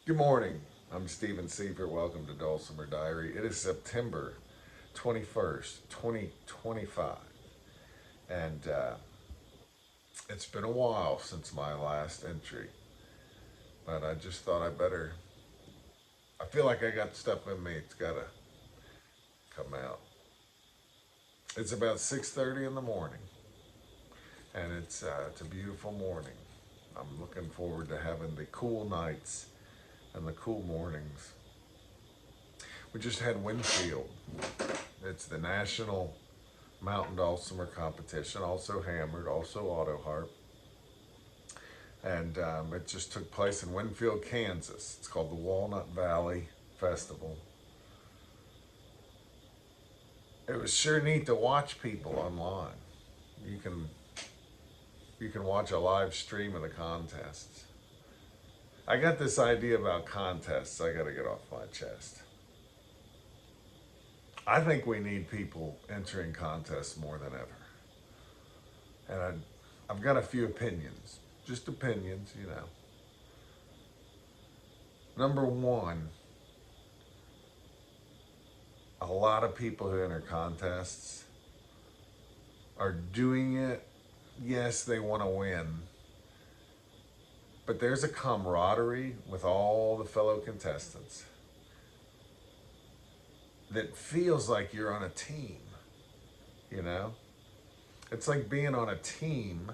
Good morning. I'm Stephen Seifert. Welcome to Dulcimer Diary. It is September 21st, 2025. And it's been a while since my last entry. But I just thought I feel like I got stuff in me. It's got to come out. It's about 6:30 in the morning. And it's a beautiful morning. I'm looking forward to having the cool nights and the cool mornings. We just had Winfield. It's the National Mountain Dulcimer competition, also hammered, also auto harp. And it just took place in Winfield, Kansas. It's called the Walnut Valley Festival. It was sure neat to watch people online. You can you can watch a live stream of the contests. I got this idea about contests I got to get off my chest. I think we need people entering contests more than ever. And I've got a few opinions, just opinions, you know. Number one, a lot of people who enter contests are doing it. Yes, they want to win, but there's a camaraderie with all the fellow contestants that feels like you're on a team, you know? It's like being on a team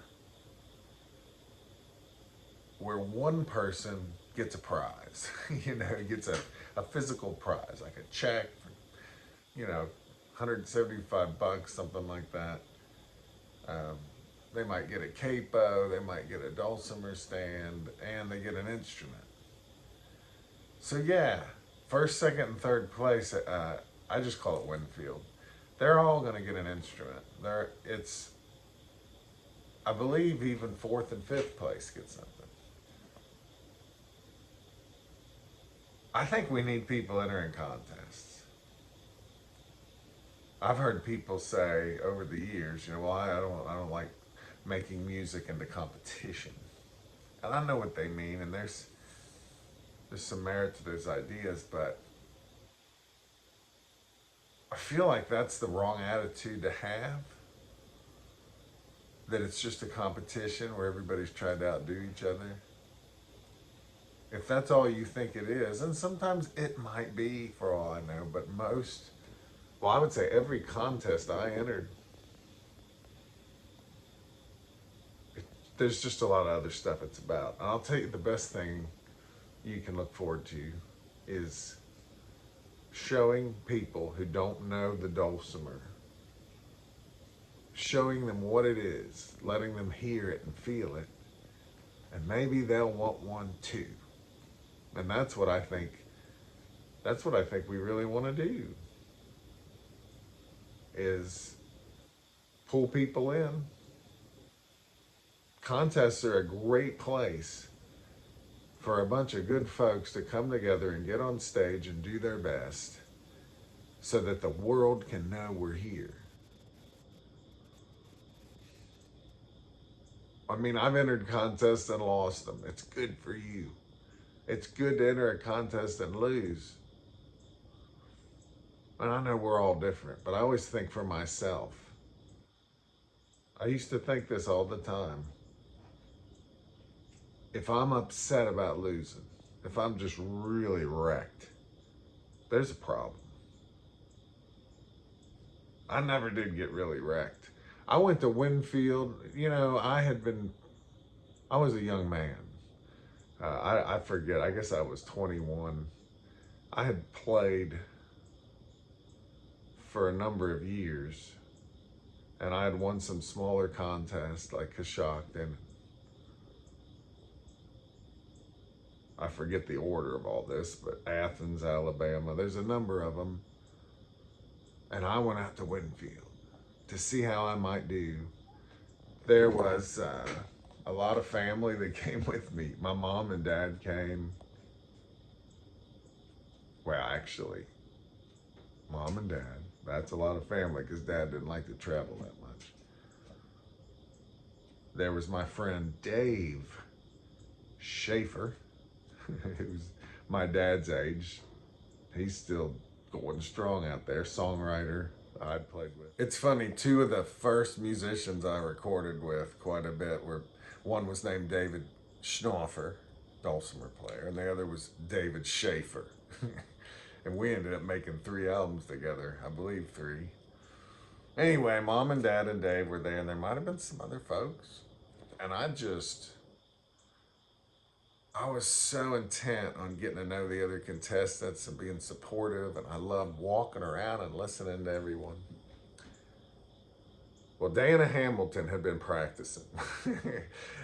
where one person gets a prize, gets a physical prize, like a check for, 175 bucks, something like that. Um, they might get a capo, they might get a dulcimer stand, and they get an instrument. So yeah, first, second, and third place, I just call it Winfield. They're all going to get an instrument. I believe even fourth and fifth place get something. I think we need people entering contests. I've heard people say over the years, well, I don't like making music into competition, and I know what they mean, and there's some merit to those ideas, but I feel like that's the wrong attitude to have. That it's just a competition where everybody's trying to outdo each other. If that's all you think it is, and sometimes it might be for all I know, but well, I would say every contest I entered, there's just a lot of other stuff it's about. And I'll tell you, the best thing you can look forward to is showing people who don't know the dulcimer, showing them what it is, letting them hear it and feel it, and maybe they'll want one too. And that's what I think we really want to do, is pull people in. Contests are a great place for a bunch of good folks to come together and get on stage and do their best so that the world can know we're here. I mean, I've entered contests and lost them. It's good for you. It's good to enter a contest and lose. And I know we're all different, but I always think for myself. I used to think this all the time. If I'm upset about losing, if I'm just really wrecked, there's a problem. I never did get really wrecked. I went to Winfield, I was a young man. I forget, I guess I was 21. I had played for a number of years, and I had won some smaller contests like Coshocton. I forget the order of all this, but Athens, Alabama, there's a number of them. And I went out to Winfield to see how I might do. There was a lot of family that came with me. My mom and dad came. Well, actually, mom and dad. That's a lot of family because dad didn't like to travel that much. There was my friend Dave Schaefer, who's my dad's age. He's still going strong out there, songwriter I'd played with. It's funny, two of the first musicians I recorded with quite a bit were, one was named David Schnoffer, dulcimer player, and the other was David Schaefer. And we ended up making 3 albums together, I believe 3. Anyway, Mom and Dad and Dave were there, and there might have been some other folks. And I was so intent on getting to know the other contestants and being supportive, and I loved walking around and listening to everyone. Well, Dana Hamilton had been practicing,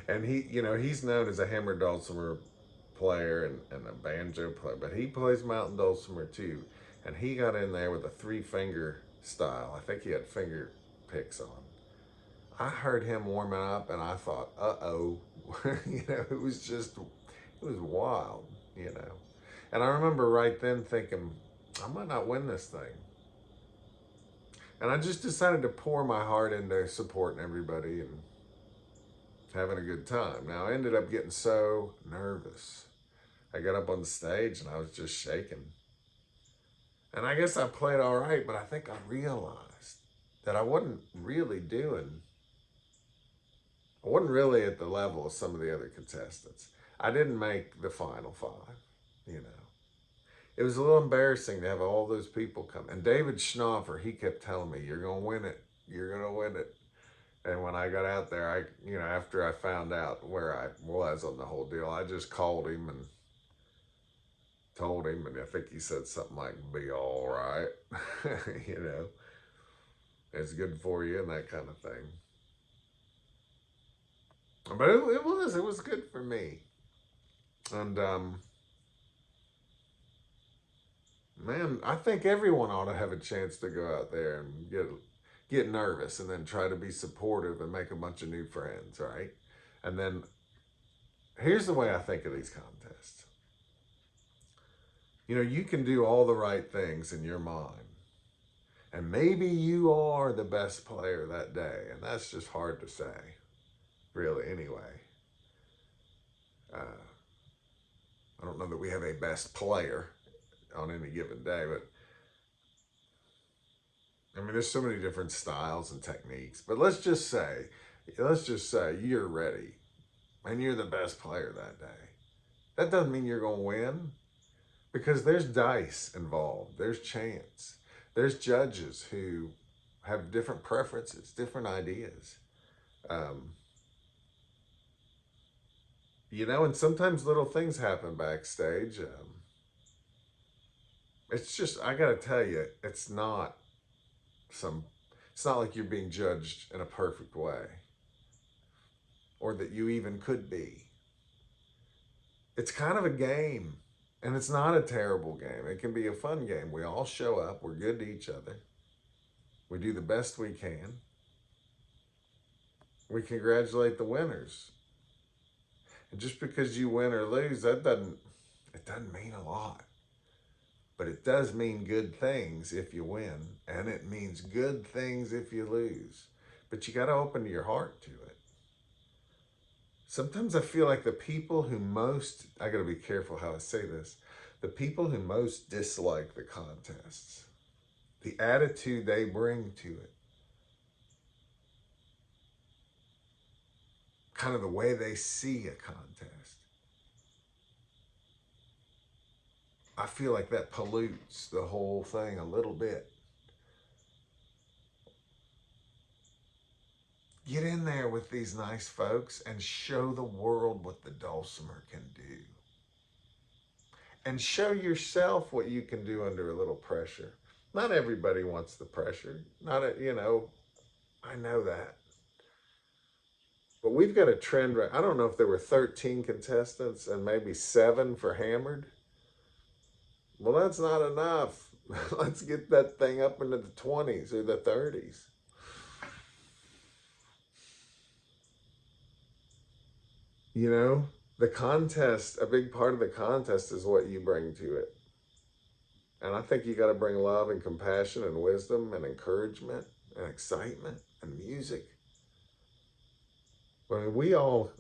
and he's known as a hammered dulcimer player and a banjo player, but he plays mountain dulcimer too, and he got in there with a 3-finger style. I think he had finger picks on. I heard him warming up, and I thought, uh-oh, it was wild, And I remember right then thinking, I might not win this thing. And I just decided to pour my heart into supporting everybody and having a good time. Now, I ended up getting so nervous. I got up on the stage and I was just shaking. And I guess I played all right, but I think I realized that I wasn't really at the level of some of the other contestants. I didn't make the final 5, It was a little embarrassing to have all those people come. And David Schnoffer, he kept telling me, you're going to win it. You're going to win it. And when I got out there, after I found out where I was on the whole deal, I just called him and told him, and I think he said something like, be all right. It's good for you and that kind of thing. But it was good for me. And, man, I think everyone ought to have a chance to go out there and get nervous and then try to be supportive and make a bunch of new friends, right? And then here's the way I think of these contests. You can do all the right things in your mind. And maybe you are the best player that day. And that's just hard to say, really, anyway. I don't know that we have a best player on any given day, but there's so many different styles and techniques. But let's just say you're ready and you're the best player that day. That doesn't mean you're going to win, because there's dice involved. There's chance. There's judges who have different preferences, different ideas. And sometimes little things happen backstage. It's just, I got to tell you, it's not like you're being judged in a perfect way, or that you even could be. It's kind of a game, and it's not a terrible game. It can be a fun game. We all show up. We're good to each other. We do the best we can. We congratulate the winners. And just because you win or lose, it doesn't mean a lot. But it does mean good things if you win, and it means good things if you lose. But you got to open your heart to it. Sometimes I feel like the people who most, I got to be careful how I say this, the people who most dislike the contests, the attitude they bring to it, kind of the way they see a contest, I feel like that pollutes the whole thing a little bit. Get in there with these nice folks and show the world what the dulcimer can do. And show yourself what you can do under a little pressure. Not everybody wants the pressure. I know that. But we've got a trend, right? I don't know if there were 13 contestants and maybe 7 for hammered. Well, that's not enough. Let's get that thing up into the 20s or the 30s. The contest, a big part of the contest is what you bring to it. And I think you got to bring love and compassion and wisdom and encouragement and excitement and music. We all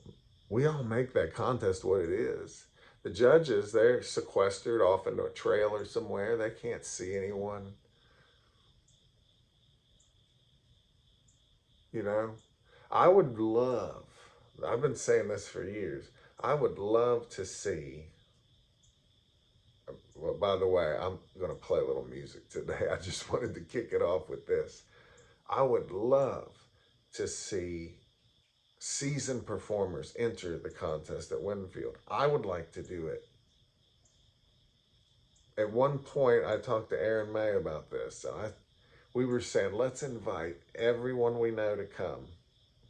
make that contest what it is. The judges, they're sequestered off into a trailer somewhere. They can't see anyone, you know. I would love, I've been saying this for years, I would love to see, well, by the way, I'm going to play a little music today. I just wanted to kick it off with this. I would love to see seasoned performers enter the contest at Winfield. I would like to do it. At one point, I talked to Aaron May about this. We were saying, let's invite everyone we know to come.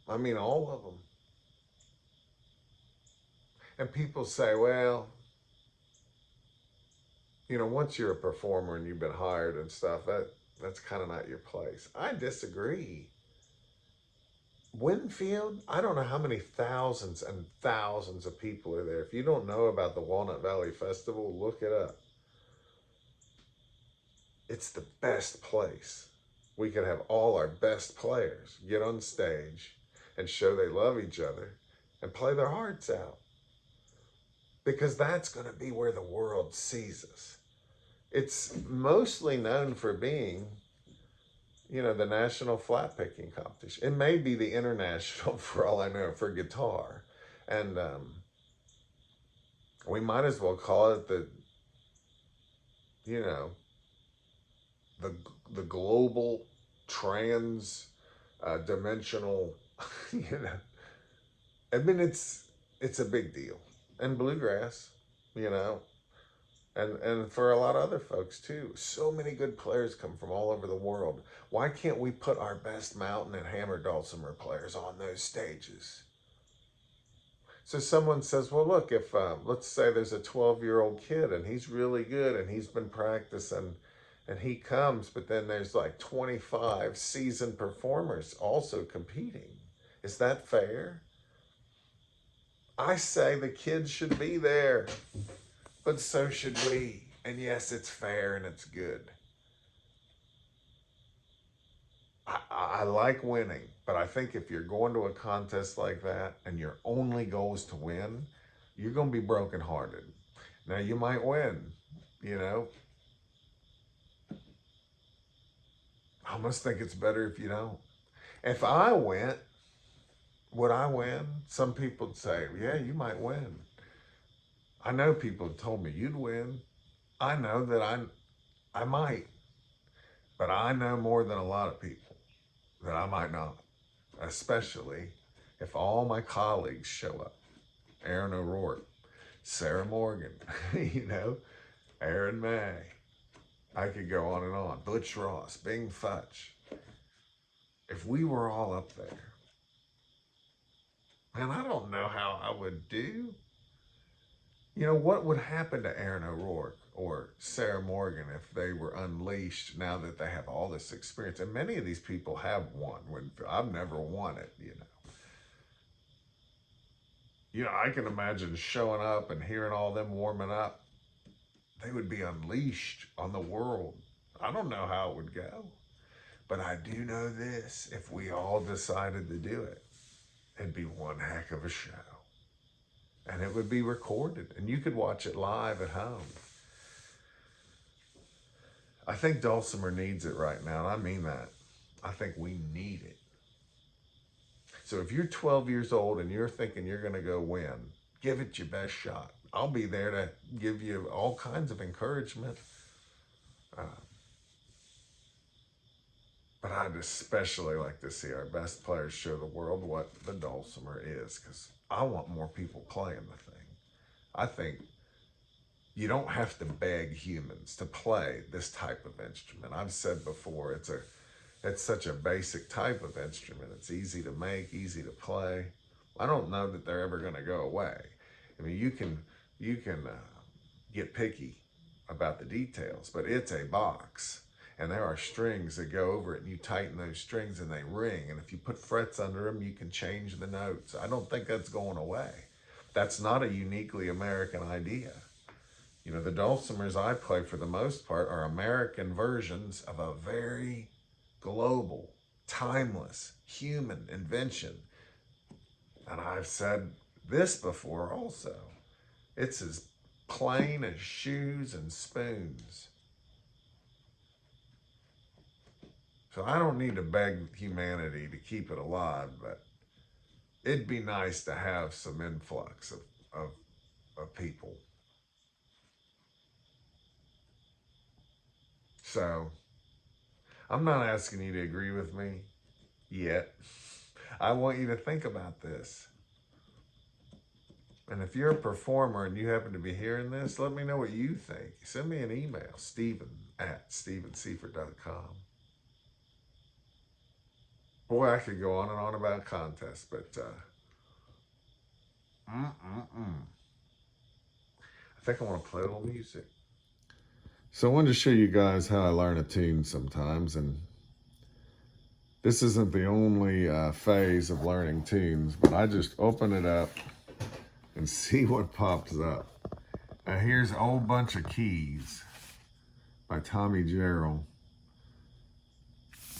I mean, all of them. And people say, well, you know, once you're a performer and you've been hired and stuff, that's kind of not your place. I disagree. Winfield, I don't know how many thousands and thousands of people are there. If you don't know about the Walnut Valley Festival, look it up. It's the best place. We could have all our best players get on stage and show they love each other and play their hearts out. Because that's going to be where the world sees us. It's mostly known for being, you know, the national flat picking competition. It may be the international, for all I know, for guitar. And we might as well call it the, you know, the global trans dimensional, you know. I mean, it's a big deal. And bluegrass, you know, and for a lot of other folks too. So many good players come from all over the world. Why can't we put our best mountain and hammer dulcimer players on those stages? So someone says, well, look, if let's say there's a 12-year-old kid and he's really good and he's been practicing and he comes, but then there's like 25 seasoned performers also competing. Is that fair? I say the kids should be there, but so should we. And yes, it's fair and it's good. I like winning, but I think if you're going to a contest like that and your only goal is to win, you're going to be brokenhearted. Now, you might win, you know. I almost think it's better if you don't. If I went, would I win? Some people would say, yeah, you might win. I know people have told me you'd win. I know that I might, but I know more than a lot of people that I might not, especially if all my colleagues show up. Aaron O'Rourke, Sarah Morgan, you know, Aaron May. I could go on and on. Butch Ross, Bing Futch. If we were all up there, man, I don't know how I would do. You know, what would happen to Aaron O'Rourke or Sarah Morgan if they were unleashed now that they have all this experience? And many of these people have won. I've never won it, you know. You know, I can imagine showing up and hearing all them warming up. They would be unleashed on the world. I don't know how it would go. But I do know this. If we all decided to do it, it'd be one heck of a show. And it would be recorded. And you could watch it live at home. I think Dulcimer needs it right now. And I mean that. I think we need it. So if you're 12 years old and you're thinking you're going to go win, give it your best shot. I'll be there to give you all kinds of encouragement. But I'd especially like to see our best players show the world what the Dulcimer is, because I want more people playing the thing. I think you don't have to beg humans to play this type of instrument. I've said before, it's such a basic type of instrument. It's easy to make, easy to play. I don't know that they're ever going to go away. I mean, you can get picky about the details, but it's a box. And there are strings that go over it, and you tighten those strings and they ring. And if you put frets under them, you can change the notes. I don't think that's going away. That's not a uniquely American idea. You know, the dulcimers I play for the most part are American versions of a very global, timeless, human invention. And I've said this before also. It's as plain as shoes and spoons. So I don't need to beg humanity to keep it alive, but it'd be nice to have some influx of people. So I'm not asking you to agree with me yet. I want you to think about this. And if you're a performer and you happen to be hearing this, let me know what you think. Send me an email, Stephen@StephenSeifert.com. Boy, I could go on and on about contests, but I think I want to play a little music. So I wanted to show you guys how I learn a tune sometimes, and this isn't the only phase of learning tunes, but I just open it up and see what pops up. Now here's a whole bunch of keys by Tommy Jarrell.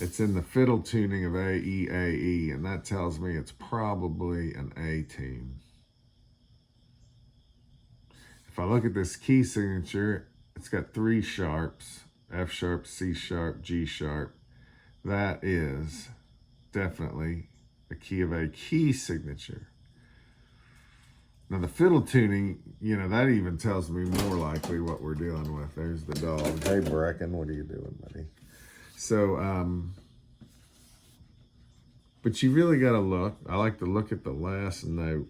It's in the fiddle tuning of A, E, A, E, and that tells me it's probably an A tune. If I look at this key signature, it's got 3 sharps, F sharp, C sharp, G sharp. That is definitely the key of A key signature. Now the fiddle tuning, you know, that even tells me more likely what we're dealing with. There's the dog. Hey, Bracken, what are you doing, buddy? So, but you really got to look. I like to look at the last note.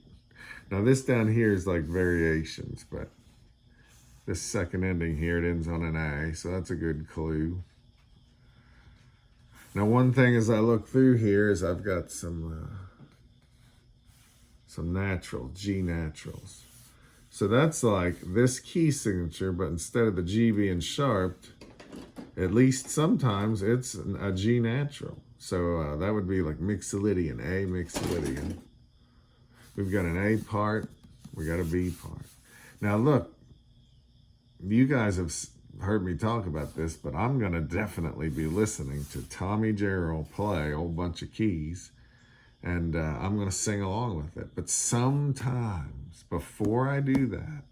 Now this down here is like variations, but this second ending here, it ends on an A, so that's a good clue. Now one thing as I look through here is I've got some natural, G naturals. So that's like this key signature, but instead of the G being sharped, at least sometimes it's a G natural. So that would be like mixolydian, A mixolydian. We've got an A part, we got a B part. Now look, you guys have heard me talk about this, but I'm gonna definitely be listening to Tommy Jarrell play a whole bunch of keys, and I'm gonna sing along with it. But sometimes before I do that,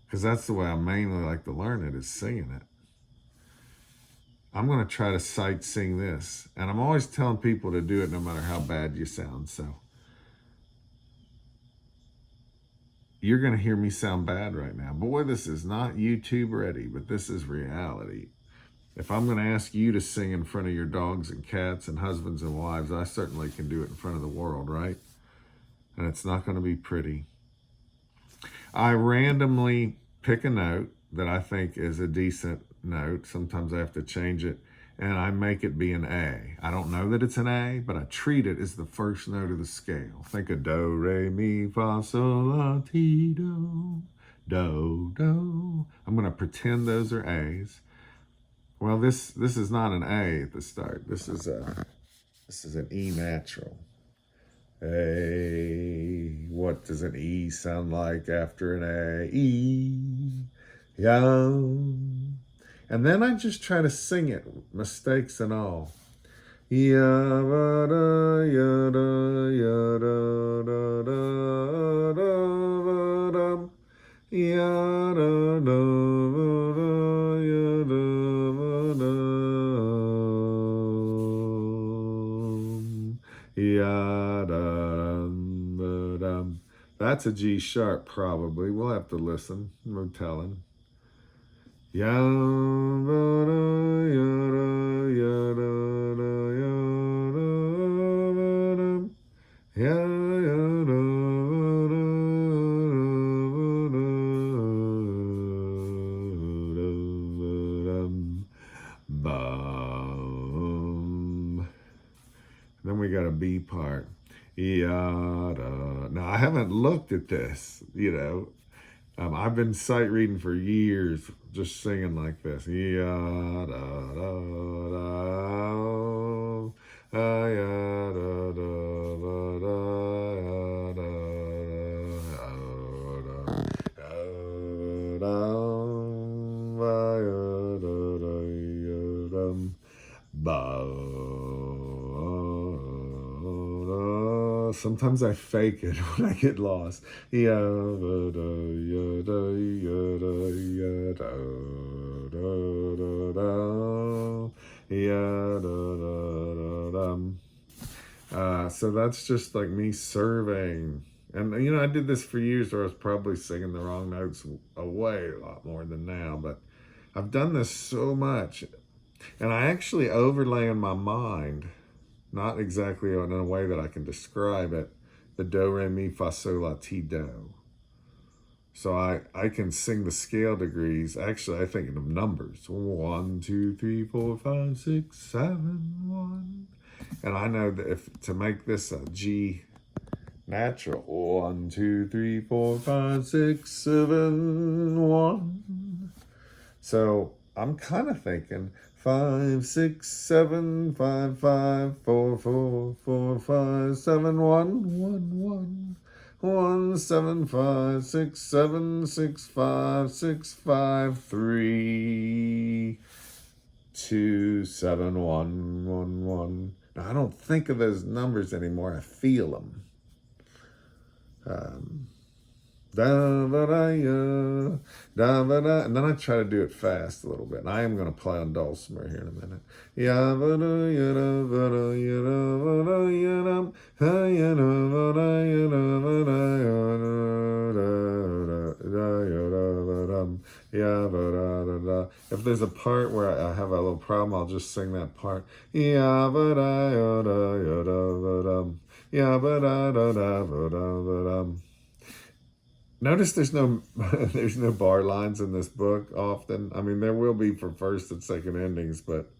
because that's the way I mainly like to learn it, is singing it, I'm going to try to sight sing this. And I'm always telling people to do it no matter how bad you sound. So you're going to hear me sound bad right now. Boy, this is not YouTube ready, but this is reality. If I'm going to ask you to sing in front of your dogs and cats and husbands and wives, I certainly can do it in front of the world, right? And it's not going to be pretty. I randomly pick a note that I think is a decent note. Sometimes I have to change it, and I make it be an A. I don't know that it's an A, but I treat it as the first note of the scale. Think of do, re, mi, fa, sol, la, ti, do, do, do. I'm going to pretend those are A's. Well, this is not an A at the start. This is an E natural. A. What does an E sound like after an A? E. Yeah. And then I just try to sing it, mistakes and all. Yada, yada, yada, da, da, da, da, yada, da, yada, yada, yada. That's a G sharp, probably. We'll have to listen. No telling. Yada, yada, yada, yada, yada, then we got a B part. Yada. Now I haven't looked at this, you know. I've been sight reading for years, just singing like this. Ya da da da, ya da da da da da da. Sometimes I fake it when I get lost. Yada, yada, yada, yada, da, da, da, yada, da, da, da. So that's just like me surveying. And, you know, I did this for years where I was probably singing the wrong notes a lot more than now. But I've done this so much. And I actually overlay in my mind, not exactly in a way that I can describe it, the do, re, mi, fa, sol, la, ti, do. So I can sing the scale degrees. Actually, I think of numbers. 1, 2, 3, 4, 5, 6, 7, 1. And I know that if to make this a G natural, 1, 2, 3, 4, 5, 6, 7, 1. So I'm kind of thinking 5, 6, 7, 5, 5, 4, 4, 4, 5, 7, 1, 1, 1. 1, 7, 5, 6, 7, 6, 5, 6, 5, 3, 2, 7, 1, 1, 1. Now, I don't think of those numbers anymore. I feel them. Da, ba, da, ya, da, ba, da. And then I try to do it fast a little bit. And I am going to play on Dulcimer here in a minute. Ya, ba, da, ya, da, ba, da, ya, da, ba, da, ya, da, ha, ya, da, ba, da, ya, da, ba, da, ya, da, ya, da, ba, dum, ya, ba, da, da, da. If there's a part where I have a little problem, I'll just sing that part. Ya, ba, da, ya, da, ya, da, ba, dum, ya, ba, da, da, da, ba, da, ba, dum. Notice there's no there's no bar lines in this book often. I mean, there will be for first and second endings, but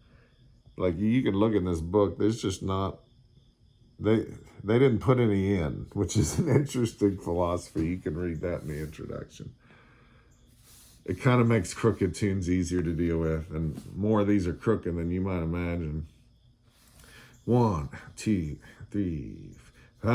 like you can look in this book, there's just not they didn't put any in, which is an interesting philosophy. You can read that in the introduction. It kind of makes crooked tunes easier to deal with, and more of these are crooked than you might imagine. 1, 2, 3. Yeah,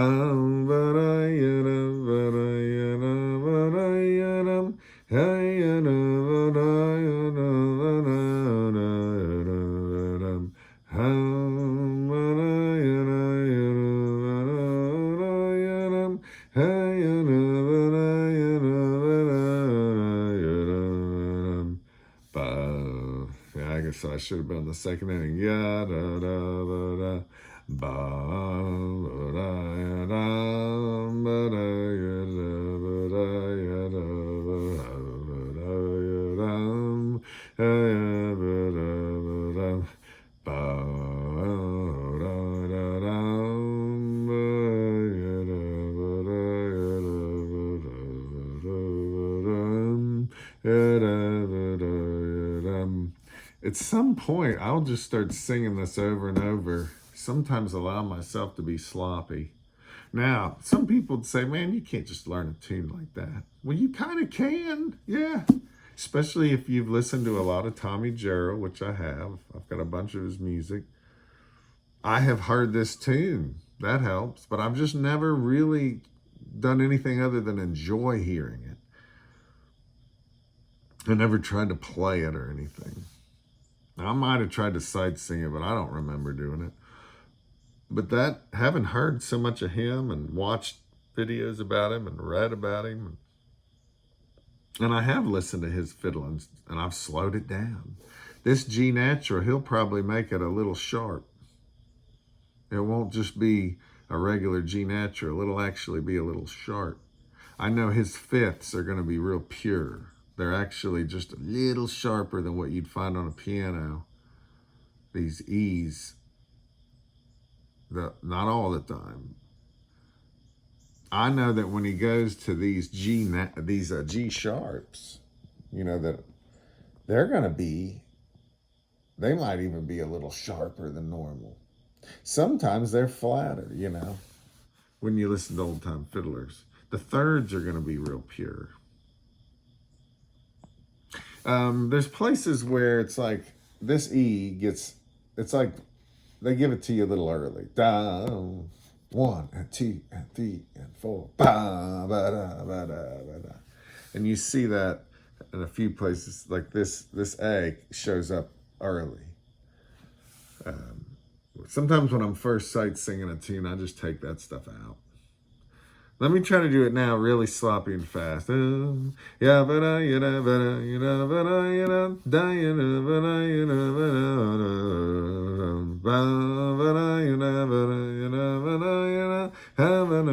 I guess I should have been the second inning. Yeah, da da da da. Ba da ya da ba da ya da ba da ya da ba da ya da ba da ba da ba da da da ba ya da ba da ya da ba da ya da ba da ya da. At some point, I'll just start singing this over and over. Sometimes allow myself to be sloppy. Now, some people would say, man, you can't just learn a tune like that. Well, you kind of can, yeah. Especially if you've listened to a lot of Tommy Jarrell, which I have. I've got a bunch of his music. I have heard this tune. That helps. But I've just never really done anything other than enjoy hearing it. I never tried to play it or anything. Now, I might have tried to sight sing it, but I don't remember doing it. But that, having heard so much of him and watched videos about him and read about him, and I have listened to his fiddle and I've slowed it down. This G natural, he'll probably make it a little sharp. It won't just be a regular G natural. It'll actually be a little sharp. I know his fifths are going to be real pure. They're actually just a little sharper than what you'd find on a piano. These E's, not all the time. I know that when he goes to these G sharps, you know, that they're going to be, they might even be a little sharper than normal. Sometimes they're flatter, you know, when you listen to old time fiddlers. The thirds are going to be real pure. There's places where it's like this E gets, it's like they give it to you a little early. Down, 1 and 2 and 3 and 4. Ba, ba, da, ba, da, ba, da. And you see that in a few places, like this A shows up early. Sometimes when I'm first sight singing a tune, I just take that stuff out. Let me try to do it now really sloppy and fast. Yeah, but you know, but you know, but you know, da you know, but you know, but you know, but you know, but you know, have a you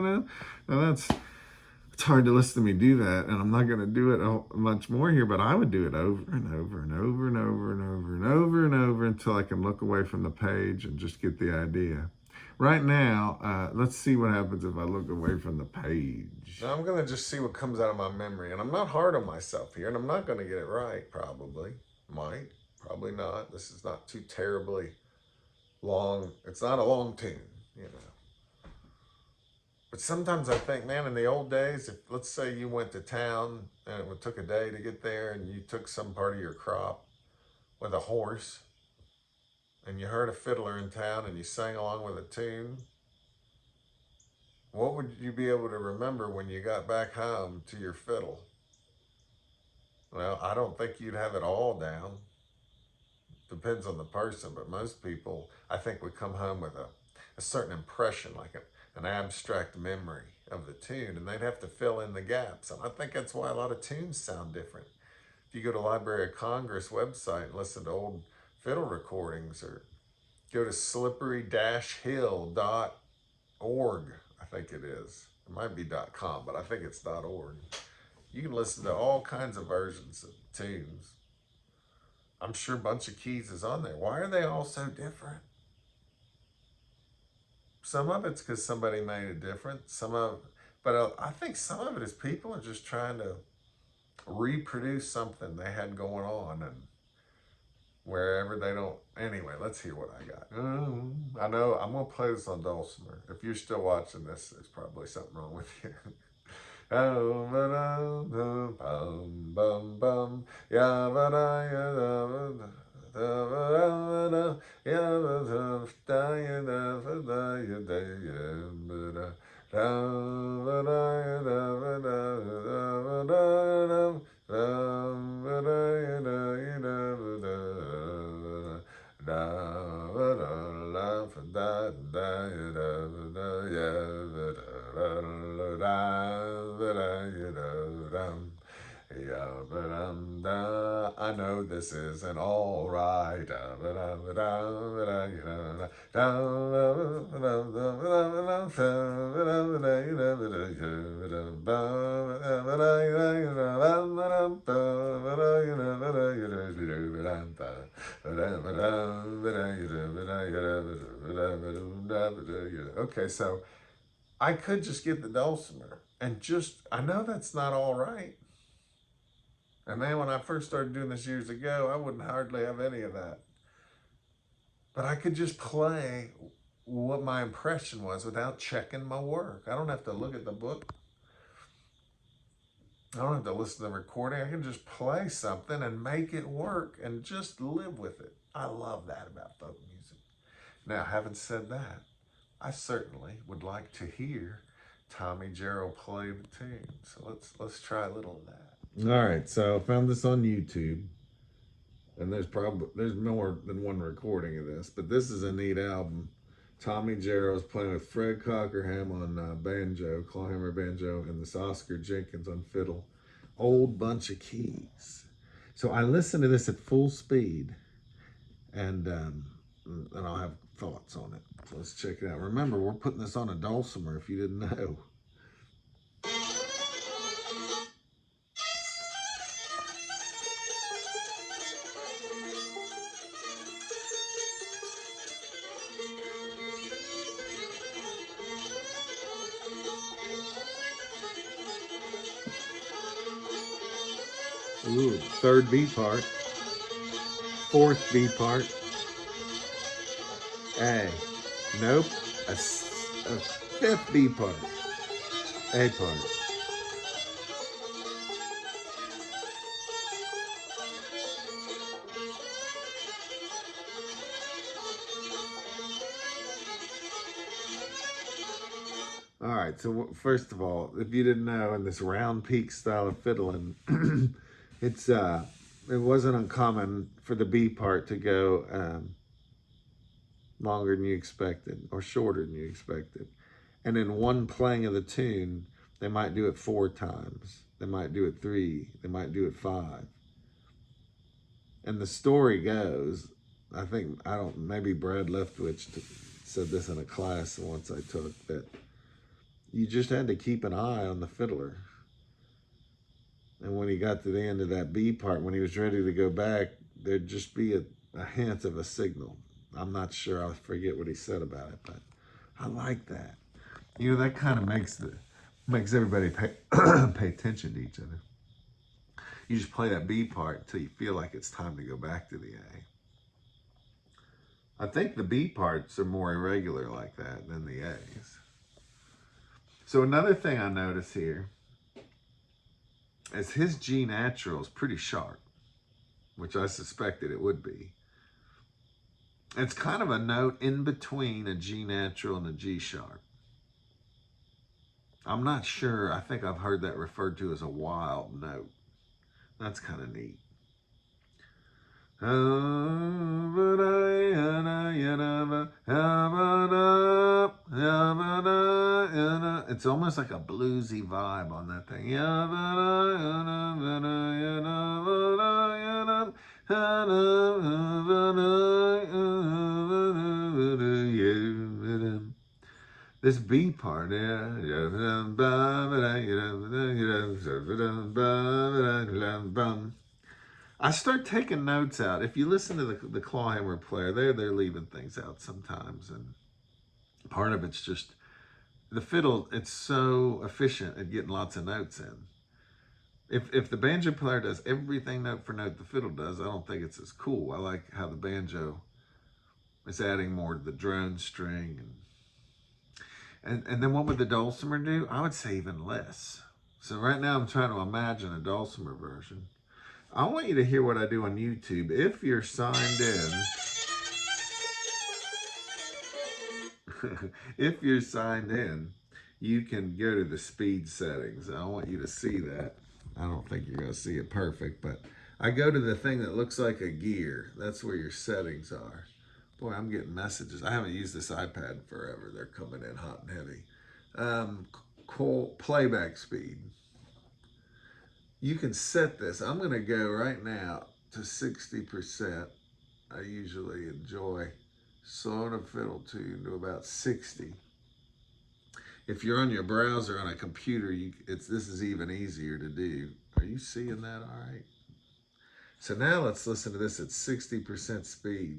know, but that's it's hard to listen to me do that, and I'm not going to do it much more here, but I would do it over and over and over and over and over and over and over until I can look away from the page and just get the idea. Right now, let's see what happens if I look away from the page. Now I'm going to just see what comes out of my memory, and I'm not hard on myself here, and I'm not going to get it right, probably. Might, probably not. This is not too terribly long. It's not a long tune, you know. But sometimes I think, man, in the old days, if let's say you went to town and it took a day to get there and you took some part of your crop with a horse and you heard a fiddler in town and you sang along with a tune, what would you be able to remember when you got back home to your fiddle? Well, I don't think you'd have it all down. Depends on the person, but most people, I think, would come home with a certain impression, like an abstract memory of the tune, and they'd have to fill in the gaps. And I think that's why a lot of tunes sound different. If you go to Library of Congress website and listen to old fiddle recordings, or go to slippery-hill.org, I think it is. It might be .com, but I think it's .org. You can listen to all kinds of versions of tunes. I'm sure Bunch of Keys is on there. Why are they all so different? Some of it's because somebody made it different. But I think some of it is people are just trying to reproduce something they had going on, and wherever they don't. Anyway, let's hear what I got. I know I'm gonna play this on Dulcimer. If you're still watching this, there's probably something wrong with you. I know this isn't all right. Okay, so I could just get the Dulcimer and I know that's not all right. And man, when I first started doing this years ago, I wouldn't hardly have any of that. But I could just play what my impression was without checking my work. I don't have to look at the book. I don't have to listen to the recording. I can just play something and make it work and just live with it. I love that about folk music. Now, having said that, I certainly would like to hear Tommy Jarrell play the tune. So let's try a little of that. All right, so I found this on YouTube, and there's more than one recording of this, but this is a neat album. Tommy Jarrell's playing with Fred Cockerham on banjo, clawhammer banjo, and this Oscar Jenkins on fiddle. Old Bunch of Keys. So I listened to this at full speed, and I'll have thoughts on it. So let's check it out. Remember, we're putting this on a Dulcimer if you didn't know. Ooh, third B part, fourth B part, A. Nope, a fifth B part, A part. All right, so first of all, if you didn't know, in this round peak style of fiddling, it's it wasn't uncommon for the B part to go longer than you expected or shorter than you expected. And in one playing of the tune, they might do it 4 times. They might do it 3. They might do it 5. And the story goes, maybe Brad Leftwich said this in a class once I took, that you just had to keep an eye on the fiddler. And when he got to the end of that B part, when he was ready to go back, there'd just be a hint of a signal. I'm not sure, I forget what he said about it, but I like that. You know, that kind of makes everybody pay pay attention to each other. You just play that B part until you feel like it's time to go back to the A. I think the B parts are more irregular like that than the A's. So another thing I notice here is his G natural is pretty sharp, which I suspected it would be. It's kind of a note in between a G natural and a G sharp. I'm not sure. I think I've heard that referred to as a wild note. That's kind of neat. It's almost like a bluesy vibe on that thing. This B part, I start taking notes out. If you listen to the clawhammer player, they're leaving things out sometimes, and part of it's just the fiddle. It's so efficient at getting lots of notes in. If the banjo player does everything note for note the fiddle does, I don't think it's as cool. I like how the banjo is adding more to the drone string, and then what would the dulcimer do? I would say even less. So right now I'm trying to imagine a dulcimer version. I want you to hear what I do on YouTube. If you're signed in, if you're signed in, you can go to the speed settings. I want you to see that. I don't think you're going to see it perfect, but I go to the thing that looks like a gear. That's where your settings are. Boy, I'm getting messages. I haven't used this iPad in forever. They're coming in hot and heavy. Playback speed. You can set this. I'm going to go right now to 60%. I usually enjoy slowing a fiddle tune to about 60. If you're on your browser on a computer, this is even easier to do. Are you seeing that all right? So now let's listen to this at 60% speed.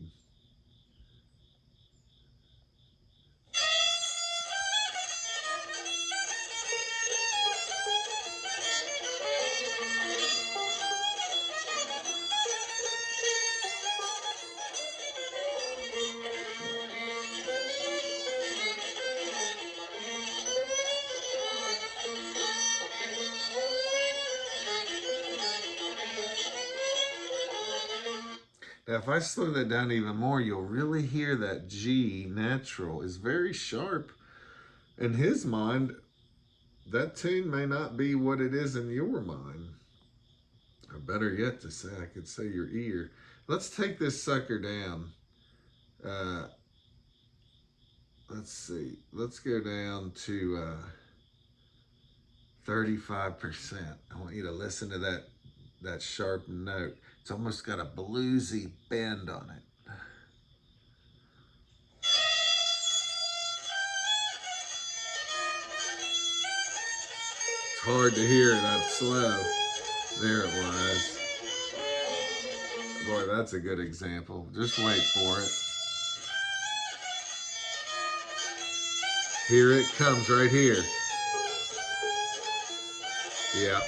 Now, if I slow that down even more, you'll really hear that G natural is very sharp. In his mind, that tune may not be what it is in your mind. Or better yet to say, I could say your ear. Let's take this sucker down. Let's see. Let's go down to 35%. I want you to listen to that sharp note. It's almost got a bluesy bend on it. It's hard to hear that slow. There it was. Boy, that's a good example. Just wait for it. Here it comes right here. Yeah.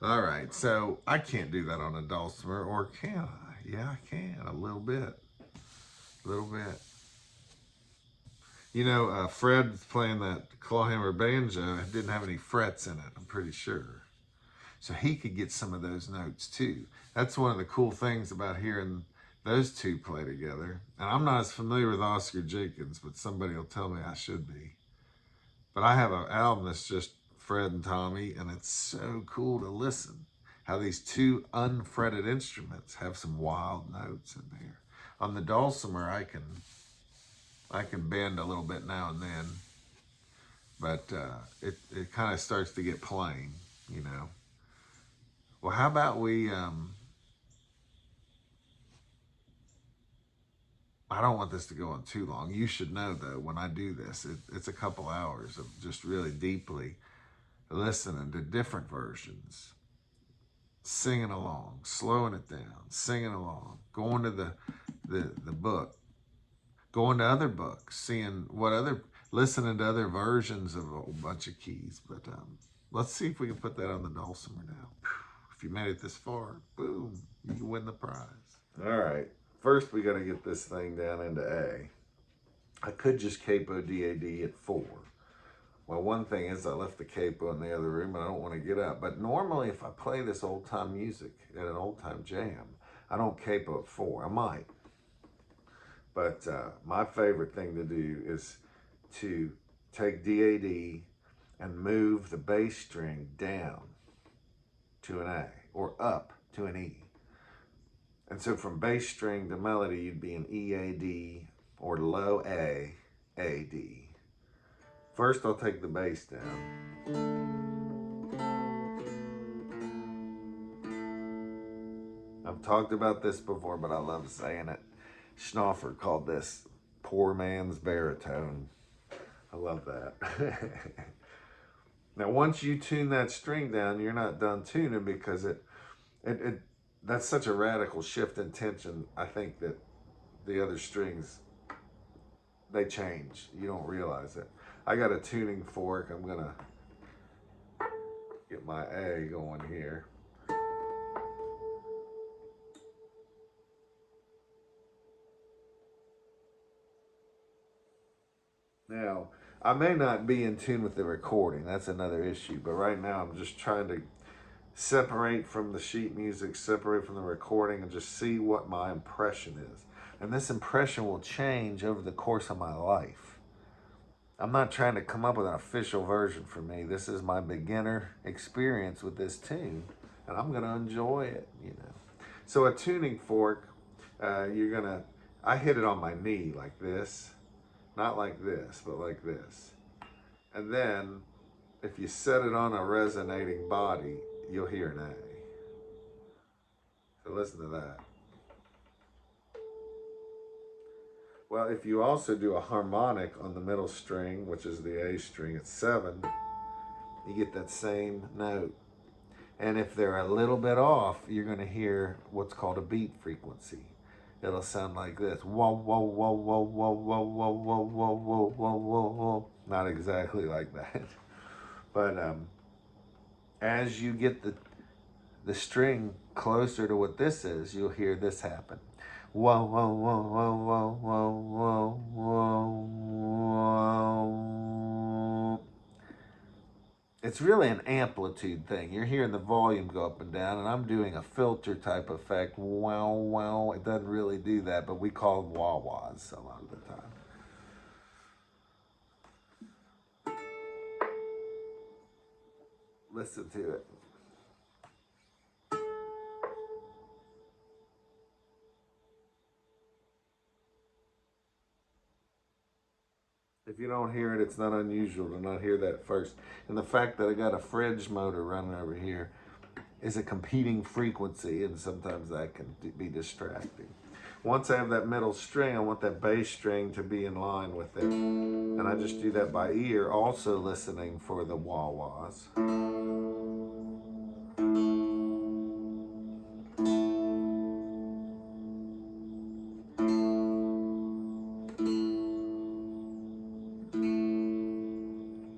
All right, so I can't do that on a dulcimer, or can I? Yeah, I can, a little bit. A little bit. You know, Fred's playing that clawhammer banjo. It didn't have any frets in it, I'm pretty sure. So he could get some of those notes too. That's one of the cool things about hearing those two play together. And I'm not as familiar with Oscar Jenkins, but somebody will tell me I should be. But I have an album that's just Fred and Tommy, and it's so cool to listen how these two unfretted instruments have some wild notes in there. On the dulcimer, I can bend a little bit now and then, but it kind of starts to get plain, you know. Well, how about we? I don't want this to go on too long. You should know though, when I do this, it's a couple hours of just really deeply listening to different versions, singing along, slowing it down, singing along, going to the book, going to other books, seeing what other, listening to other versions of a whole bunch of keys. But let's see if we can put that on the dulcimer now. If you made it this far, boom, you can win the prize. All right, first we got to get this thing down into A. I could just capo DAD at 4. Well, one thing is I left the capo in the other room and I don't want to get up. But normally if I play this old time music at an old time jam, I don't capo at 4. I might. But my favorite thing to do is to take DAD and move the bass string down to an A or up to an E. And so from bass string to melody, you'd be an EAD or low A, AD. First, I'll take the bass down. I've talked about this before, but I love saying it. Schnaufer called this poor man's baritone. I love that. Now, once you tune that string down, you're not done tuning because that's such a radical shift in tension. I think that the other strings, they change. You don't realize it. I got a tuning fork. I'm gonna get my A going here. Now, I may not be in tune with the recording. That's another issue. But right now, I'm just trying to separate from the sheet music, separate from the recording, and just see what my impression is. And this impression will change over the course of my life. I'm not trying to come up with an official version for me. This is my beginner experience with this tune, and I'm gonna enjoy it, you know. So a tuning fork, I hit it on my knee like this, not like this, but like this. And then if you set it on a resonating body, you'll hear an A. So listen to that. Well, if you also do a harmonic on the middle string, which is the A string at 7, you get that same note. And if they're a little bit off, you're going to hear what's called a beat frequency. It'll sound like this. Whoa, whoa, whoa, whoa, whoa, whoa, whoa, whoa, whoa, whoa, whoa, whoa, whoa. Not exactly like that. But as you get the string closer to what this is, you'll hear this happen. Whoa, whoa, whoa, whoa, whoa, whoa, whoa, whoa, whoa. It's really an amplitude thing. You're hearing the volume go up and down, and I'm doing a filter type effect. Wow, wow. It doesn't really do that, but we call them wah-wahs a lot of the time. Listen to it. If you don't hear it, it's not unusual to not hear that first. And the fact that I got a fridge motor running over here is a competing frequency, and sometimes that can be distracting. Once I have that middle string, I want that bass string to be in line with it. And I just do that by ear, also listening for the wah-wahs.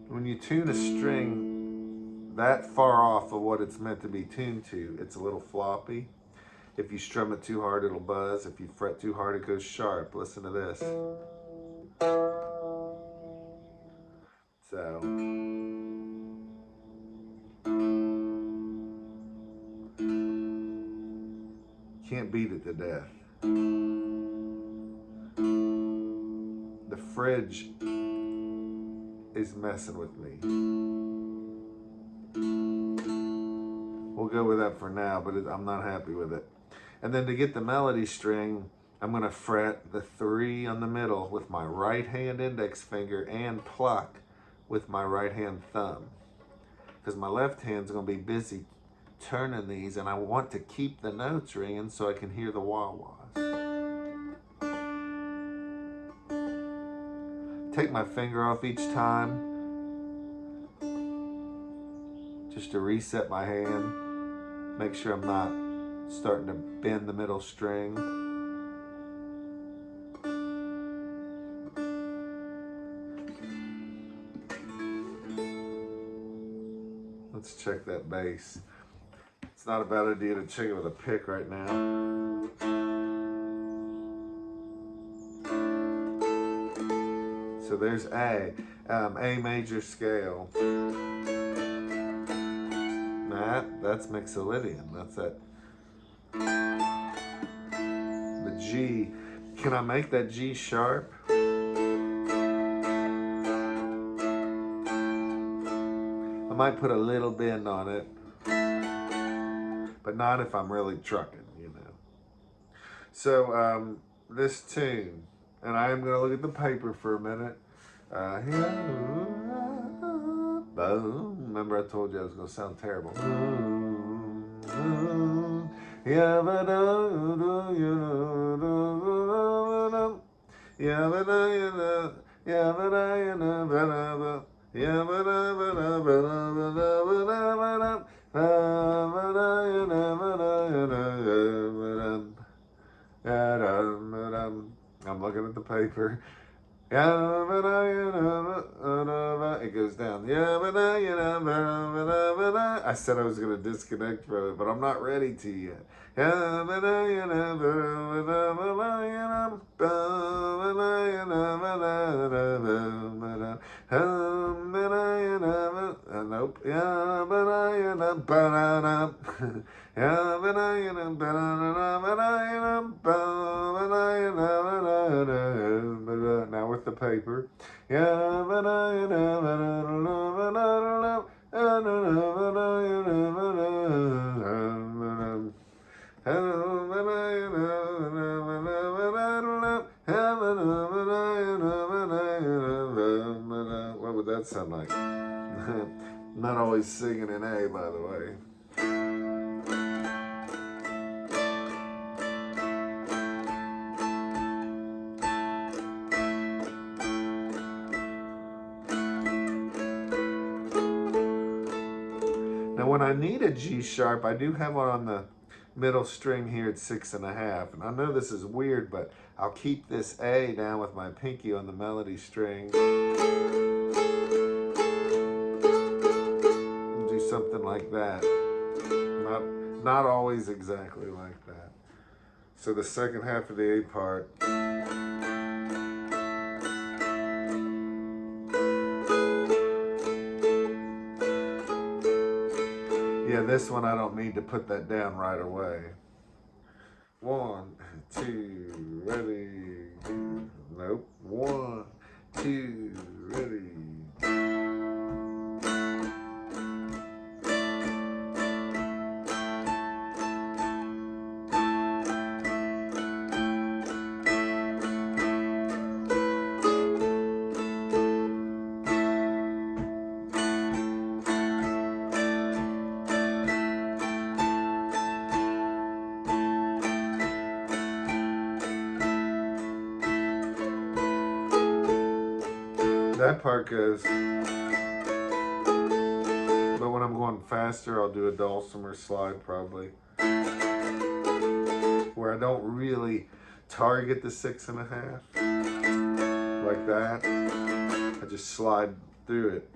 When you tune a string that far off of what it's meant to be tuned to, it's a little floppy. If you strum it too hard, it'll buzz. If you fret too hard, it goes sharp. Listen to this. So, can't beat it to death. The fridge is messing with me. We'll go with that for now, but I'm not happy with it. And then to get the melody string, I'm going to fret the 3 on the middle with my right hand index finger and pluck with my right hand thumb. Because my left hand's going to be busy turning these, and I want to keep the notes ringing so I can hear the wah-wahs. Take my finger off each time just to reset my hand. Make sure I'm not starting to bend the middle string. Let's check that bass. It's not a bad idea to check it with a pick right now. So there's A major scale. That's Mixolydian. That's that. The G. Can I make that G sharp? I might put a little bend on it, but not if I'm really trucking, you know. So this tune, and I am going to look at the paper for a minute. Remember I told you I was going to sound terrible. I'm looking at the paper. It goes down. I said I was going to disconnect from it, but I'm not ready to yet. Nope. Now with the paper. What would that sound like? Not always singing in A, by the way. Now when I need a G sharp, I do have one on the middle string here at 6.5. And I know this is weird, but I'll keep this A down with my pinky on the melody string. And do something like that. Not always exactly like that. So the second half of the A part. Yeah, this one I don't need to put that down right away. 1, 2, ready. Nope. 1, 2, ready. That part goes, but when I'm going faster, I'll do a Dulcimer slide probably, where I don't really target the 6.5 like that. I just slide through it.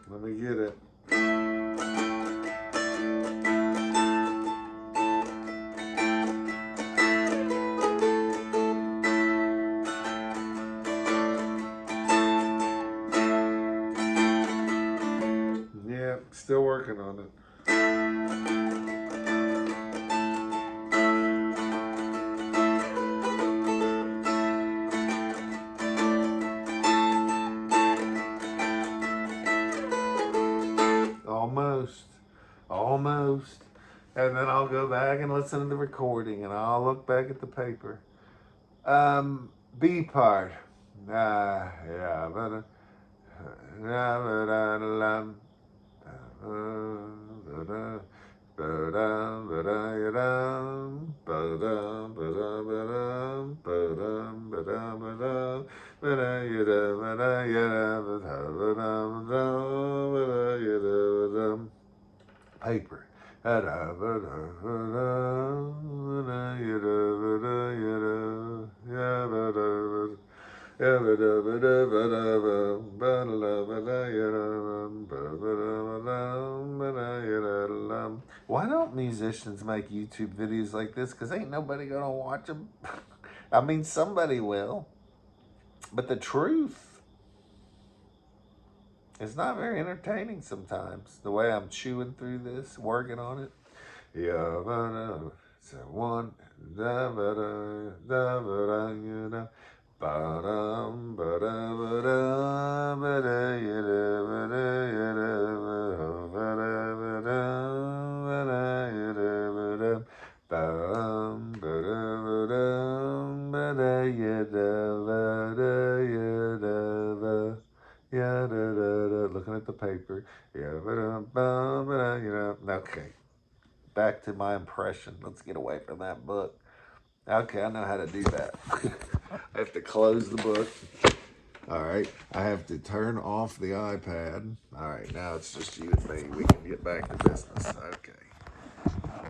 Let me get it. working on it. Almost. And then I'll go back and listen to the recording, and I'll look back at the paper. B part. Yeah, but paper. Why don't musicians make YouTube videos like this? Because ain't nobody gonna watch them. I mean, somebody will. But the truth is not very entertaining sometimes. The way I'm chewing through this, working on it. Yeah, so one, da ba da you know. Ba-dum, ba-da, ba-da, ba-da, ya-da, ba-da, ya-da, ba-da, ba-da, ba-da, ya-da, ba-da, ba-dum, ba-da, ba-dum, ba-da, ya-da, ba-da, ya-da, ba, ya-da-da-da. Looking at the paper. Yeah, ba-dum, ba-da, you know. Okay, back to my impression. Let's get away from that book. Okay, I know how to do that. I have to close the book. All right. I have to turn off the iPad. All right. Now it's just you and me. We can get back to business. Okay.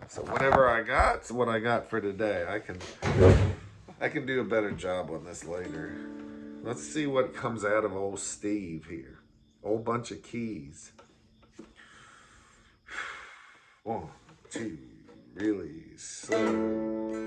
So whatever I got, what I got for today. I can do a better job on this later. Let's see what comes out of old Steve here. Old bunch of keys. 1, 2, really slow.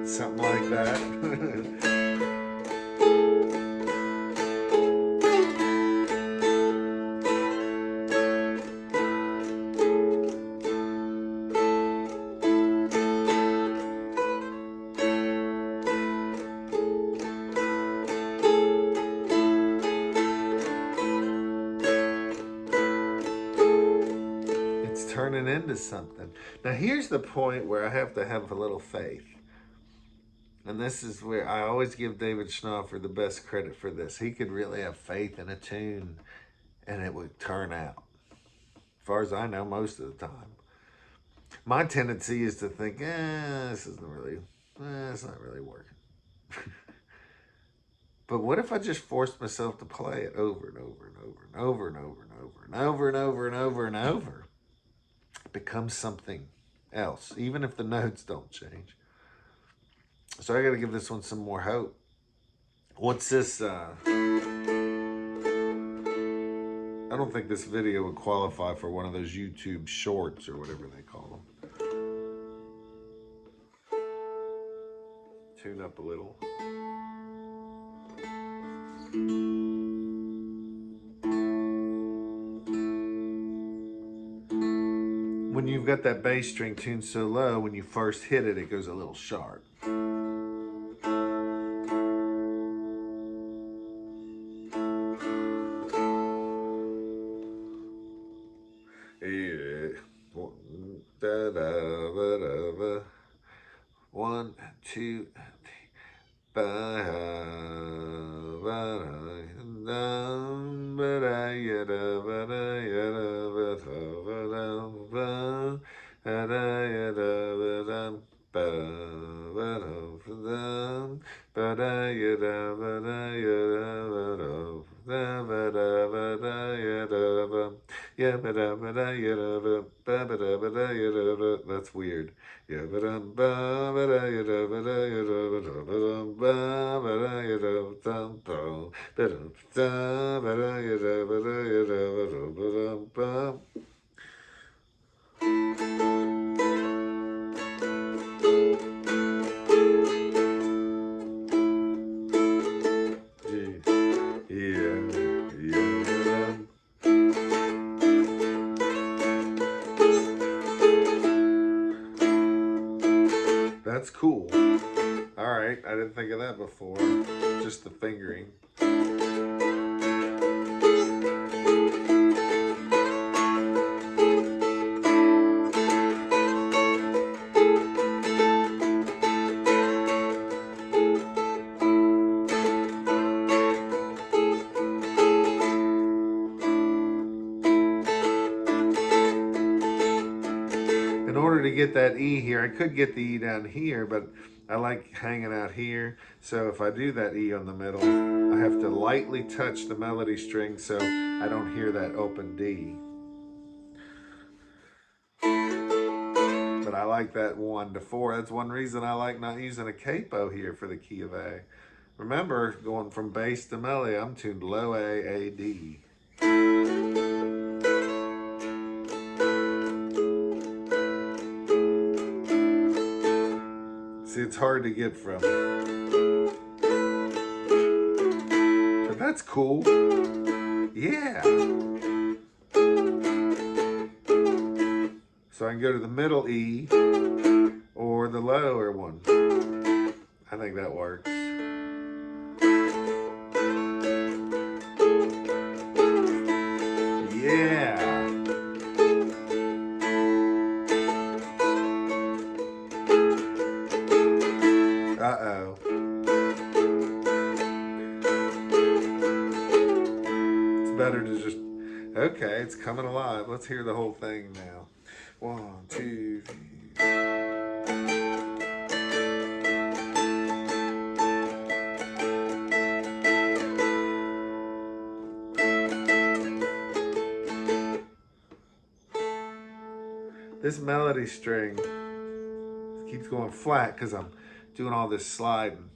Something like that. It's turning into something. Now here's the point where I have to have a little faith. And this is where I always give David Schnaufer the best credit for this. He could really have faith in a tune and it would turn out. As far as I know, most of the time. My tendency is to think, it's not really working. But what if I just forced myself to play it over and over and over and over and over and over and over and over and over and over? It becomes something else, even if the notes don't change. So I got to give this one some more hope. What's this? I don't think this video would qualify for one of those YouTube shorts or whatever they call them. Tune up a little. When you've got that bass string tuned so low, when you first hit it, it goes a little sharp. Yeah. 1, 2, 3. That's weird. That's cool. All right, I didn't think of that before. Just the fingering. In order to get that E here, I could get the E down here, but I like hanging out here. So if I do that E on the middle, I have to lightly touch the melody string so I don't hear that open D. But I like that 1 to 4. That's one reason I like not using a capo here for the key of A. Remember, going from bass to melody, I'm tuned low A, A, D. See, it's hard to get from. But that's cool. Yeah. So I can go to the middle E or the lower one. I think that works. Yeah. Uh-oh. It's better to just, okay, it's coming alive. Let's hear the whole thing now. 1, 2, 3. This melody string keeps going flat because I'm doing all this sliding.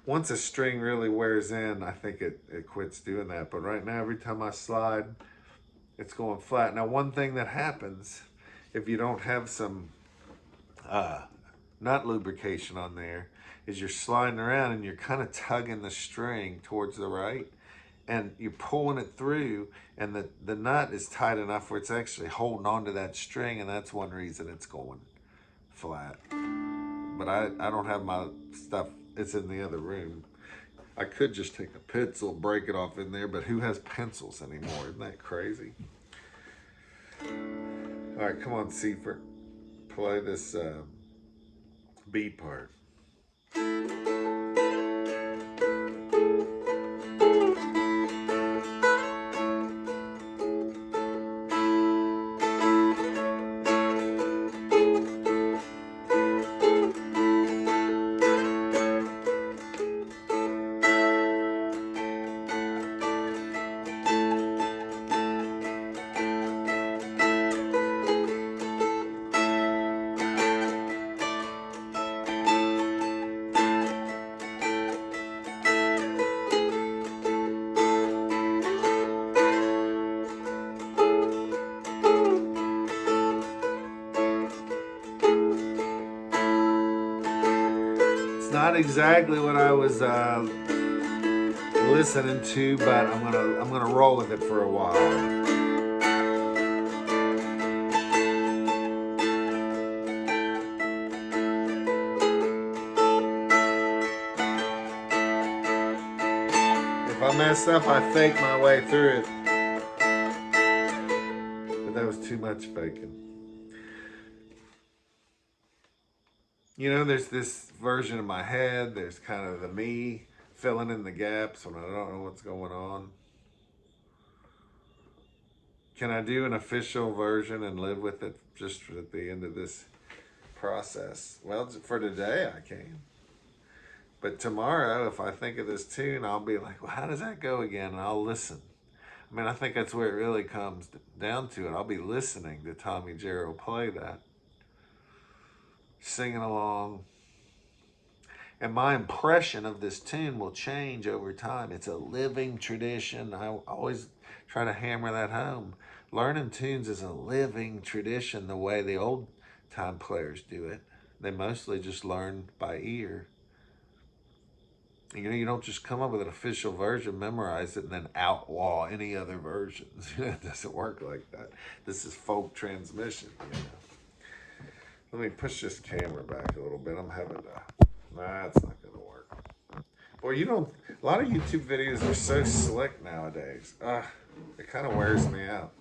Once a string really wears in, I think it quits doing that. But right now, every time I slide, it's going flat. Now, one thing that happens if you don't have some nut lubrication on there is you're sliding around and you're kind of tugging the string towards the right, and you're pulling it through, and the nut is tight enough where it's actually holding on to that string, and that's one reason it's going flat. But I don't have my stuff, it's in the other room. I could just take a pencil, break it off in there, but who has pencils anymore? Isn't that crazy? All right, come on, Seifert. Play this B part. Not exactly what I was listening to, but I'm gonna roll with it for a while. If I mess up, I fake my way through it. But that was too much faking. You know, there's this version of my head, there's kind of the me filling in the gaps when I don't know what's going on. Can I do an official version and live with it just at the end of this process? Well, for today I can. But tomorrow, if I think of this tune, I'll be like, well, how does that go again? And I'll listen. I mean, I think that's where it really comes down to it. I'll be listening to Tommy Jarrell play that, singing along. And my impression of this tune will change over time. It's a living tradition. I always try to hammer that home. Learning tunes is a living tradition the way the old time players do it. They mostly just learn by ear. You know, you don't just come up with an official version, memorize it, and then outlaw any other versions. It doesn't work like that. This is folk transmission, you know. Let me push this camera back a little bit. I'm having to... Nah, it's not going to work. Boy, you don't... A lot of YouTube videos are so slick nowadays. It kind of wears me out.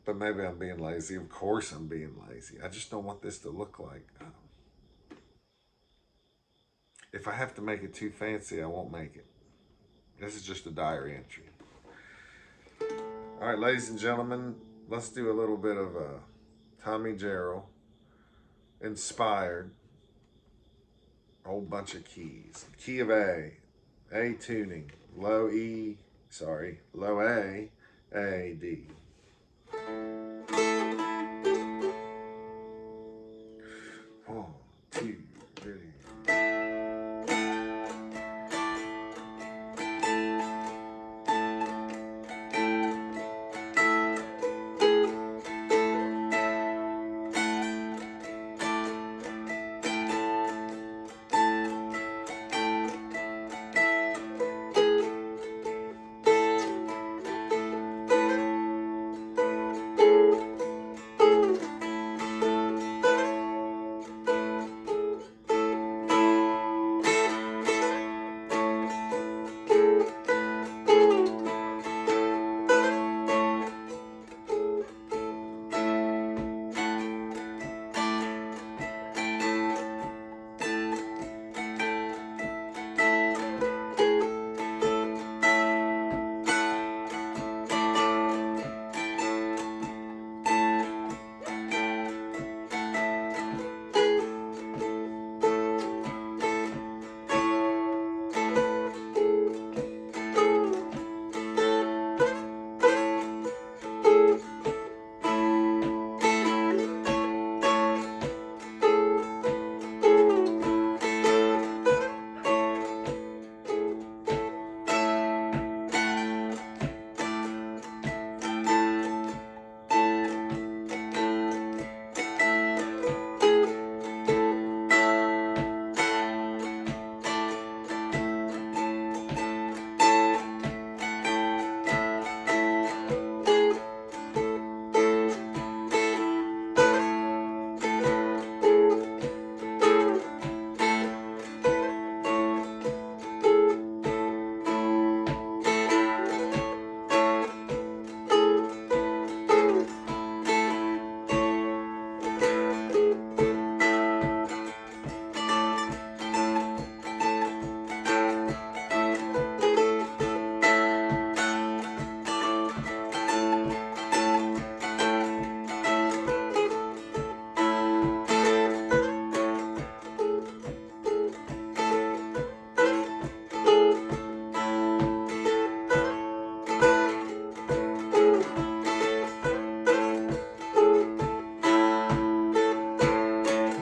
But maybe I'm being lazy. Of course I'm being lazy. I just don't want this to look like... If I have to make it too fancy, I won't make it. This is just a diary entry. All right, ladies and gentlemen, let's do a little bit of Tommy Jarrell inspired. A whole bunch of keys. Key of A tuning, low E, low A, D. One, two, three.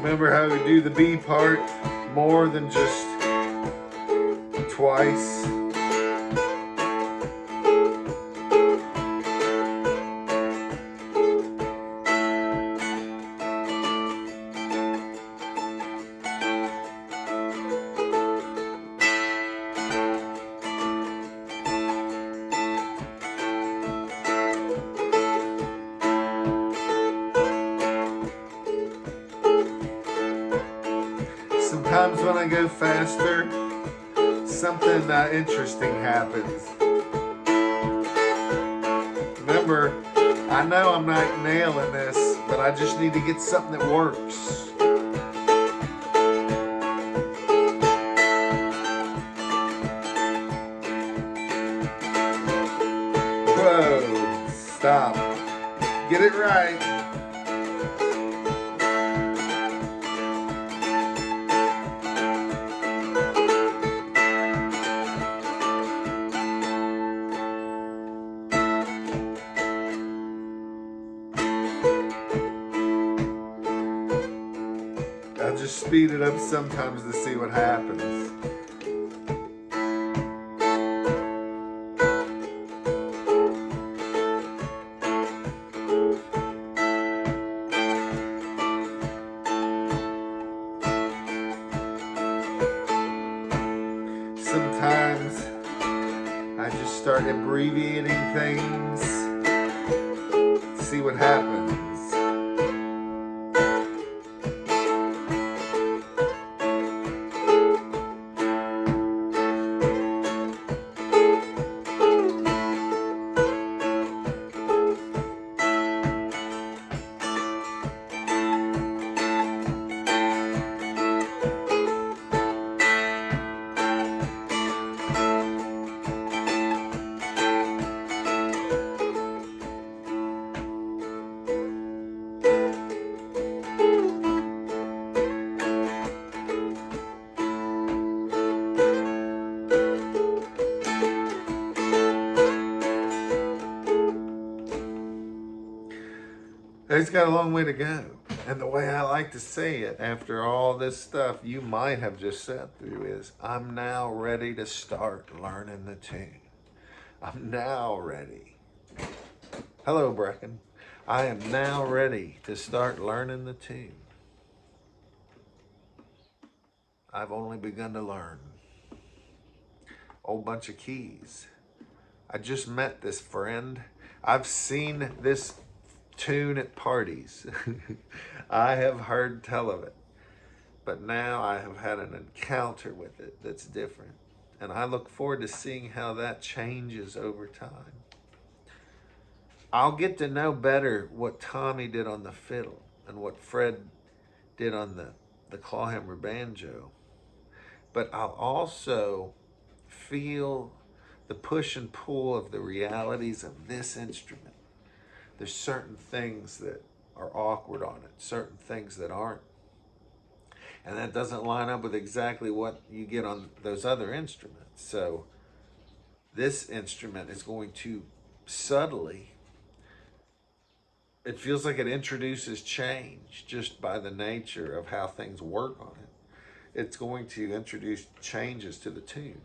Remember how we do the B part more than just twice? Sometimes when I go faster, something interesting happens. Remember, I know I'm not nailing this, but I just need to get something that works. Whoa, stop. Get it right. I just speed it up sometimes to see what happens. Sometimes I just start abbreviating things, see what happens. It's got a long way to go. And the way I like to say it, after all this stuff you might have just sat through, is I'm now ready to start learning the tune. I'm now ready. Hello, Brecken. I am now ready to start learning the tune. I've only begun to learn. Whole bunch of keys. I just met this friend. I've seen this tune at parties. I have heard tell of it, but now I have had an encounter with it that's different, and I look forward to seeing how that changes over time. I'll get to know better what Tommy did on the fiddle and what Fred did on the clawhammer banjo, but I'll also feel the push and pull of the realities of this instrument. There's certain things that are awkward on it, certain things that aren't. And that doesn't line up with exactly what you get on those other instruments. So this instrument is going to subtly, it feels like it introduces change just by the nature of how things work on it. It's going to introduce changes to the tune.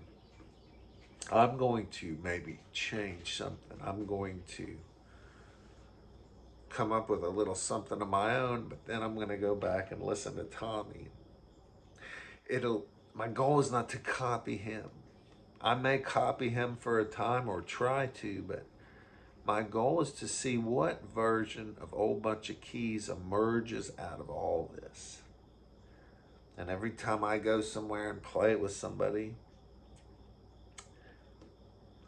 I'm going to maybe change something. I'm going to come up with a little something of my own, but then I'm going to go back and listen to Tommy. My goal is not to copy him. I may copy him for a time or try to, but my goal is to see what version of Old Bunch of Keys emerges out of all this. And every time I go somewhere and play it with somebody,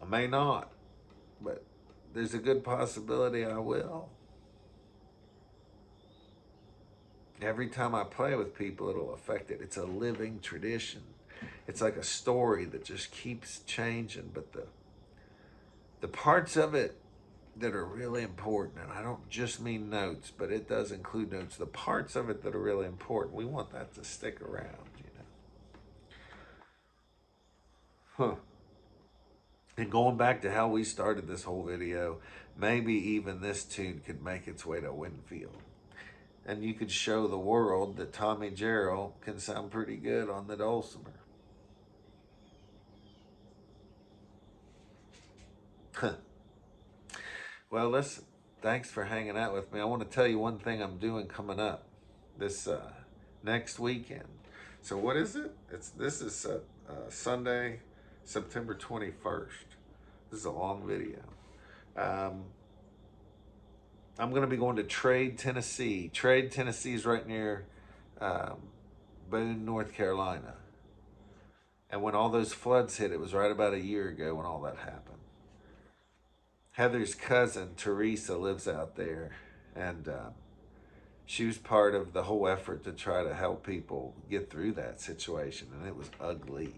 I may not, but there's a good possibility I will. Every time I play with people, it'll affect it. It's a living tradition. It's like a story that just keeps changing, but the parts of it that are really important, and I don't just mean notes, but it does include notes, the parts of it that are really important, we want that to stick around, you know. Huh. And going back to how we started this whole video, maybe even this tune could make its way to Winfield. And you could show the world that Tommy Jarrell can sound pretty good on the Dulcimer. Well, listen, thanks for hanging out with me. I want to tell you one thing I'm doing coming up this next weekend. So what is it? This is Sunday, September 21st. This is a long video. I'm going to be going to Trade, Tennessee. Trade, Tennessee is right near Boone, North Carolina. And when all those floods hit, it was right about a year ago when all that happened. Heather's cousin, Teresa, lives out there. And she was part of the whole effort to try to help people get through that situation. And it was ugly.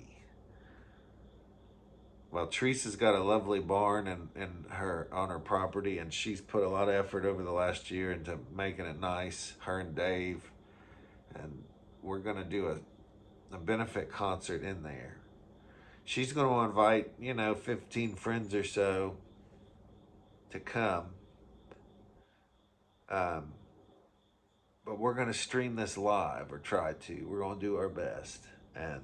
Well, Teresa's got a lovely barn on her property, and she's put a lot of effort over the last year into making it nice, her and Dave. And we're going to do a benefit concert in there. She's going to invite, 15 friends or so to come. but we're going to stream this live, or try to. We're going to do our best. And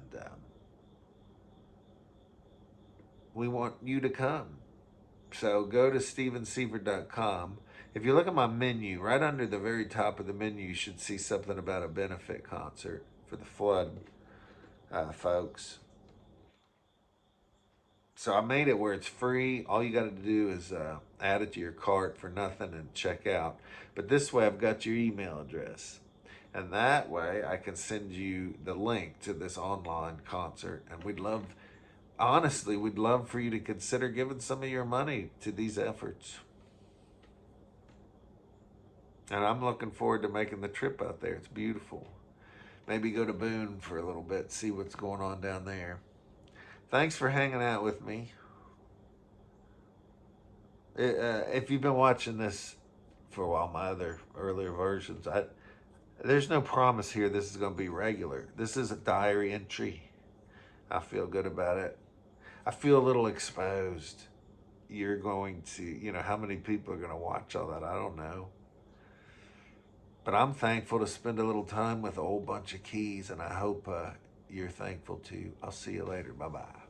we want you to come. So go to stevenseifert.com. If you look at my menu, right under the very top of the menu, you should see something about a benefit concert for the flood folks. So I made it where it's free. All you got to do is add it to your cart for nothing and check out. But this way, I've got your email address. And that way, I can send you the link to this online concert. And honestly, we'd love for you to consider giving some of your money to these efforts. And I'm looking forward to making the trip out there. It's beautiful. Maybe go to Boone for a little bit, see what's going on down there. Thanks for hanging out with me. If you've been watching this for a while, my other earlier versions, there's no promise here this is going to be regular. This is a diary entry. I feel good about it. I feel a little exposed. You're going to, how many people are going to watch all that? I don't know. But I'm thankful to spend a little time with a whole bunch of keys, and I hope you're thankful too. I'll see you later. Bye bye.